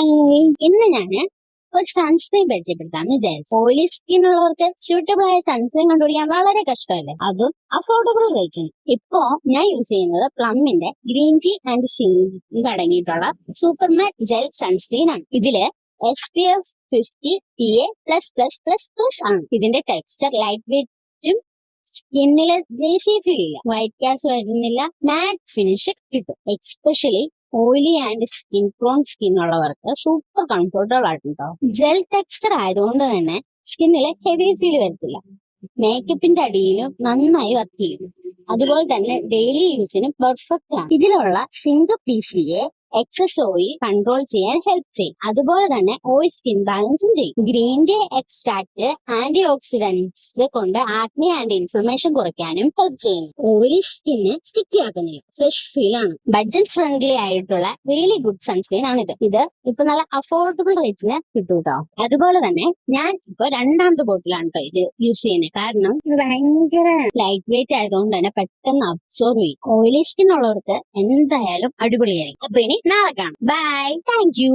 Hi, ഇന്ന് ഞാന് ഒരു സൺസ്ക്രീൻ പരിചയപ്പെടുത്താന്ന് വിചാരിച്ചു. ഓയിലി സ്കിൻ ഉള്ളവർക്ക് സ്യൂട്ടബിൾ ആയ സൺസ്ക്രീൻ കണ്ടുപിടിക്കാൻ വളരെ കഷ്ടമല്ലേ, അതും അഫോർഡബിൾ റേറ്റിന്. ഇപ്പോ ഞാൻ യൂസ് ചെയ്യുന്നത് പ്ലമ്മിന്റെ ഗ്രീൻ ടീ ആൻഡ് സിങ്ക് അടങ്ങിയിട്ടുള്ള സൂപ്പർ മാറ്റ് ജെൽ സൺസ്ക്രീൻ ആണ്. ഇതില് SPF 50 PA++++ ആണ്. ഇതിന്റെ ടെക്സ്ചർ ലൈറ്റ് വെയിറ്റും സ്കിന്നില് ഗ്ലേസി ഫീൽ ഇല്ല, വൈറ്റ് കാസ്റ്റ് വരുന്നില്ല, മാറ്റ് ഫിനിഷ് കിട്ടും. Especially oily and skin prone skin ഉള്ളവർക്ക് സൂപ്പർ കംഫർട്ടബിൾ ആയിട്ടുണ്ടോ. ജെൽ ടെക്സ്ചർ ആയതുകൊണ്ട് തന്നെ സ്കിന്നില് ഹെവി ഫീൽ വരത്തില്ല, മേക്കപ്പിന്റെ അടിയിലും നന്നായി വർക്ക് ചെയ്യും. അതുപോലെ തന്നെ ഡെയിലി യൂസിന് പെർഫെക്റ്റ് ആണ്. ഇതിലുള്ള zinc PCA excess oil control ചെയ്യാൻ ഹെൽപ്പ് ചെയ്യും. അതുപോലെ തന്നെ ഓയിൽ സ്കിൻ ബാലൻസും ചെയ്യും. Green tea extract antioxidants കൊണ്ട് ആക്നെ ആൻഡ് ഇൻഫ്ലമേഷൻ കുറയ്ക്കാനും ഹെൽപ്പ് ചെയ്യുന്നു. ഓയിലി സ്കിന്നെ സ്റ്റിക്കി ആക്കുന്നില്ല, ഫ്രഷ് ഫീൽ ആണ്. ബഡ്ജറ്റ് ഫ്രണ്ട്ലി ആയിട്ടുള്ള റിയലി ഗുഡ് സൺസ്ക്രീൻ ആണിത്. ഇത് ഇപ്പൊ നല്ല അഫോർഡബിൾ റേറ്റിന് കിട്ടും കേട്ടോ. അതുപോലെ തന്നെ ഞാൻ ഇപ്പൊ രണ്ടാമത്തെ ബോട്ടിലാണ് കേട്ടോ ഇത് യൂസ് ചെയ്യുന്നത്. കാരണം ഇത് ഭയങ്കര ലൈറ്റ് വെയിറ്റ് ആയതുകൊണ്ട് തന്നെ പെട്ടെന്ന് അബ്സോർവ് ചെയ്യും. ഓയിലി സ്കിൻ ഉള്ളവർക്ക് എന്തായാലും അടിപൊളിയായിരിക്കും. അപ്പൊ ഇനി നാളെ കാണാം. Bye, thank U.